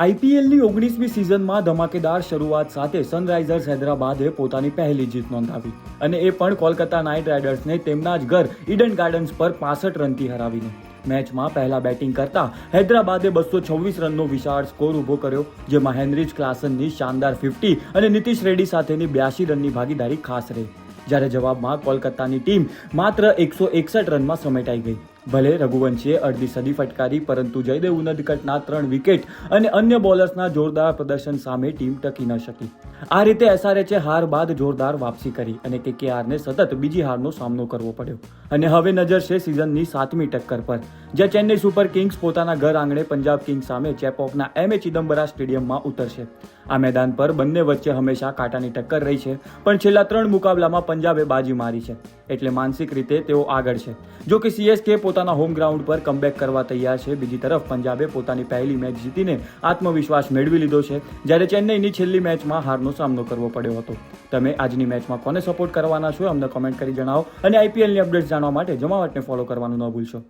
આઈપીએલની 19મી સિઝનમાં ધમાકેદાર શરૂઆત સાથે સનરાઇઝર્સ હૈદરાબાદે પોતાની પહેલી જીત નોંધાવી અને એ પણ કોલકાતા નાઇટ રાઇડર્સને તેમના જ ઘર ઈડન ગાર્ડન્સ પર 65 રનથી હરાવીને. મેચમાં પહેલા બેટિંગ કરતા હૈદરાબાદે 226 રનનો વિશાળ સ્કોર ઊભો કર્યો, જેમાં હેનરીચ ક્લાસનની શાનદાર 50 અને નીતિશ રેડ્ડી સાથેની 82 રનની ભાગીદારી ખાસ રહી. જ્યારે જવાબમાં કોલકાતાની ટીમ માત્ર 161 રનમાં સમેટાઈ ગઈ. ભલે રઘુવંશીએ અડધી સદી ફટકારી, પરંતુ જયદેવ ઉનદકટના 3 વિકેટ અને અન્ય બોલર્સના જોરદાર પ્રદર્શન સામે ટીમ ટકી ન શકી. આ રીતે એસઆરએચે હાર બાદ જોરદાર વાપસી કરી અને કેકેઆરને સતત બીજી હારનો સામનો કરવો પડ્યો. અને હવે નજર છે સિઝનની 7મી ટક્કર પર, જ્યાં ચેન્નઈ સુપર કિંગ્સ પોતાના ઘર આંગણે પંજાબ કિંગ્સ સામે ચેપોકના એમએ ચિદમ્બરા સ્ટેડિયમમાં ઉતરશે. આ મેદાન પર બંને વચ્ચે હંમેશા કાંટાની ટક્કર રહી છે, પણ છેલ્લા 3 મુકાબલામાં પંજાબે બાજી મારી છે, એટલે માનસિક રીતે તેઓ આગળ છે. જો કે સીએસકે પોતાના હોમ ગ્રાઉન્ડ પર કમબેક કરવા તૈયાર છે. બીજી તરફ પંજાબે પોતાની પહેલી મેચ જીતીને આત્મવિશ્વાસ મેળવી લીધો છે, જ્યારે ચેન્નઈની છેલ્લી મેચમાં હારનો સામનો કરવો પડ્યો હતો. તમે આજની મેચમાં કોને સપોર્ટ કરવાના છો અમને કોમેન્ટ કરી જણાવો, અને આઈપીએલની અપડેટ્સ જાણવા માટે જમાવટને ફોલો કરવાનું ન ભૂલશો.